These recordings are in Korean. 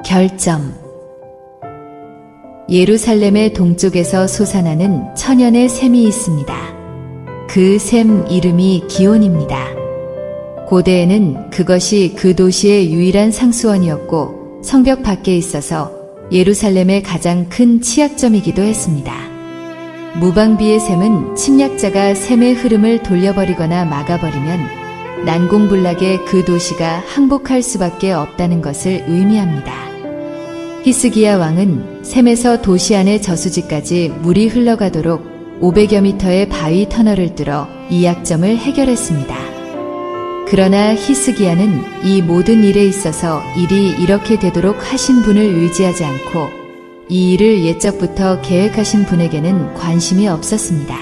결점. 예루살렘의 동쪽에서 솟아나는 천연의 샘이 있습니다. 그 샘 이름이 기온입니다. 고대에는 그것이 그 도시의 유일한 상수원이었고 성벽 밖에 있어서 예루살렘의 가장 큰 치약점이기도 했습니다. 무방비의 샘은 침략자가 샘의 흐름을 돌려버리거나 막아버리면 난공불락의 그 도시가 항복할 수밖에 없다는 것을 의미합니다. 히스기야 왕은 샘에서 도시 안의 저수지까지 물이 흘러가도록 500여 미터의 바위 터널을 뚫어 이 약점을 해결했습니다. 그러나 히스기야는 이 모든 일에 있어서 일이 이렇게 되도록 하신 분을 의지하지 않고 이 일을 예적부터 계획하신 분에게는 관심이 없었습니다.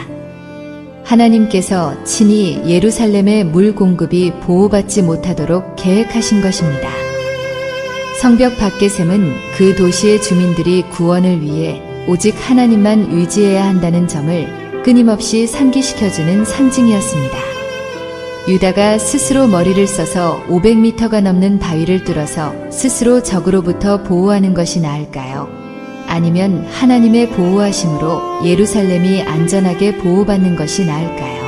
하나님께서 친히 예루살렘의 물 공급이 보호받지 못하도록 계획하신 것입니다. 성벽 밖의 샘은 그 도시의 주민들이 구원을 위해 오직 하나님만 의지해야 한다는 점을 끊임없이 상기시켜주는 상징이었습니다. 유다가 스스로 머리를 써서 500m가 넘는 바위를 뚫어서 스스로 적으로부터 보호하는 것이 나을까요? 아니면 하나님의 보호하심으로 예루살렘이 안전하게 보호받는 것이 나을까요?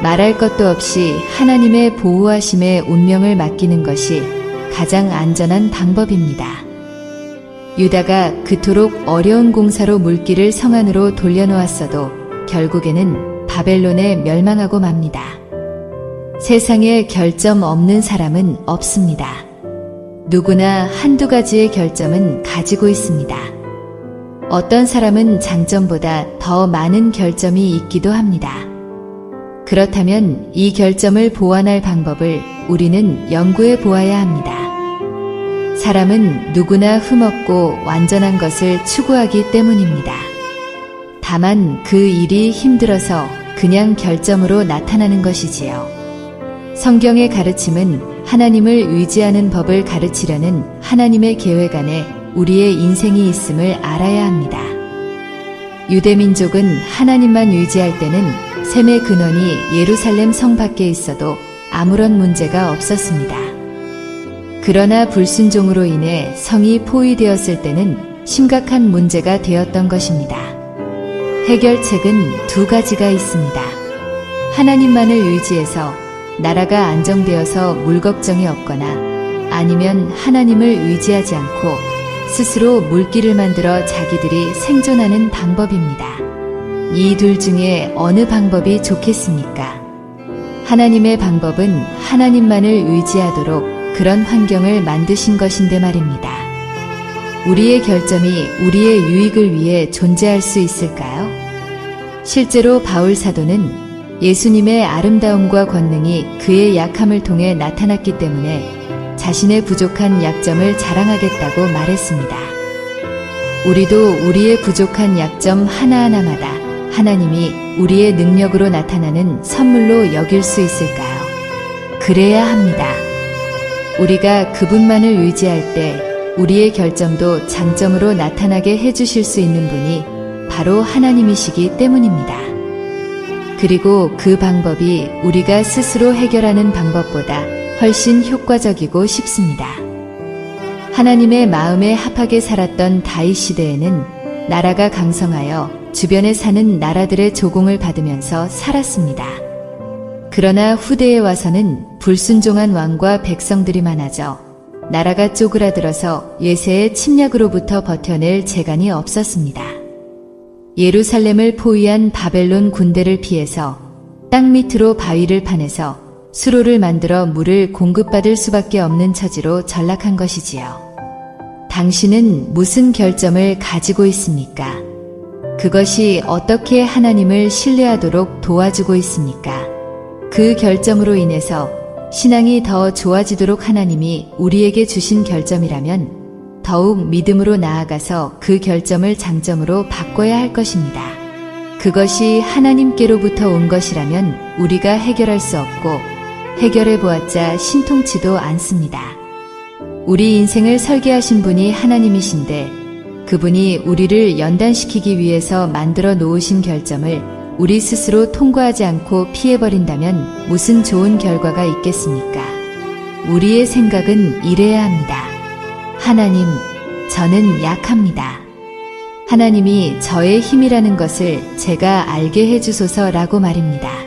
말할 것도 없이 하나님의 보호하심에 운명을 맡기는 것이 가장 안전한 방법입니다. 유다가 그토록 어려운 공사로 물길을 성 안으로 돌려놓았어도 결국에는 바벨론에 멸망하고 맙니다. 세상에 결점 없는 사람은 없습니다. 누구나 한두 가지의 결점은 가지고 있습니다. 어떤 사람은 장점보다 더 많은 결점이 있기도 합니다. 그렇다면 이 결점을 보완할 방법을 우리는 연구해 보아야 합니다. 사람은 누구나 흠없고 완전한 것을 추구하기 때문입니다. 다만 그 일이 힘들어서 그냥 결점으로 나타나는 것이지요. 성경의 가르침은 하나님을 의지하는 법을 가르치려는 하나님의 계획 안에 우리의 인생이 있음을 알아야 합니다. 유대민족은 하나님만 의지할 때는 샘의 근원이 예루살렘 성 밖에 있어도 아무런 문제가 없었습니다. 그러나 불순종으로 인해 성이 포위되었을 때는 심각한 문제가 되었던 것입니다. 해결책은 두 가지가 있습니다. 하나님만을 의지해서 나라가 안정되어서 물 걱정이 없거나 아니면 하나님을 의지하지 않고 스스로 물길을 만들어 자기들이 생존하는 방법입니다. 이 둘 중에 어느 방법이 좋겠습니까? 하나님의 방법은 하나님만을 의지하도록 그런 환경을 만드신 것인데 말입니다. 우리의 결점이 우리의 유익을 위해 존재할 수 있을까요? 실제로 바울 사도는 예수님의 아름다움과 권능이 그의 약함을 통해 나타났기 때문에 자신의 부족한 약점을 자랑하겠다고 말했습니다. 우리도 우리의 부족한 약점 하나하나마다 하나님이 우리의 능력으로 나타나는 선물로 여길 수 있을까요? 그래야 합니다. 우리가 그분만을 의지할 때 우리의 결점도 장점으로 나타나게 해주실 수 있는 분이 바로 하나님이시기 때문입니다. 그리고 그 방법이 우리가 스스로 해결하는 방법보다 훨씬 효과적이고 쉽습니다. 하나님의 마음에 합하게 살았던 다윗 시대에는 나라가 강성하여 주변에 사는 나라들의 조공을 받으면서 살았습니다. 그러나 후대에 와서는 불순종한 왕과 백성들이 많아져 나라가 쪼그라들어서 외세의 침략으로부터 버텨낼 재간이 없었습니다. 예루살렘을 포위한 바벨론 군대를 피해서 땅 밑으로 바위를 파내서 수로를 만들어 물을 공급받을 수밖에 없는 처지로 전락한 것이지요. 당신은 무슨 결점을 가지고 있습니까? 그것이 어떻게 하나님을 신뢰하도록 도와주고 있습니까? 그 결점으로 인해서 신앙이 더 좋아지도록 하나님이 우리에게 주신 결점이라면 더욱 믿음으로 나아가서 그 결점을 장점으로 바꿔야 할 것입니다. 그것이 하나님께로부터 온 것이라면 우리가 해결할 수 없고 해결해 보았자 신통치도 않습니다. 우리 인생을 설계하신 분이 하나님이신데 그분이 우리를 연단시키기 위해서 만들어 놓으신 결점을 우리 스스로 통과하지 않고 피해버린다면 무슨 좋은 결과가 있겠습니까? 우리의 생각은 이래야 합니다. 하나님, 저는 약합니다. 하나님이 저의 힘이라는 것을 제가 알게 해주소서라고 말입니다.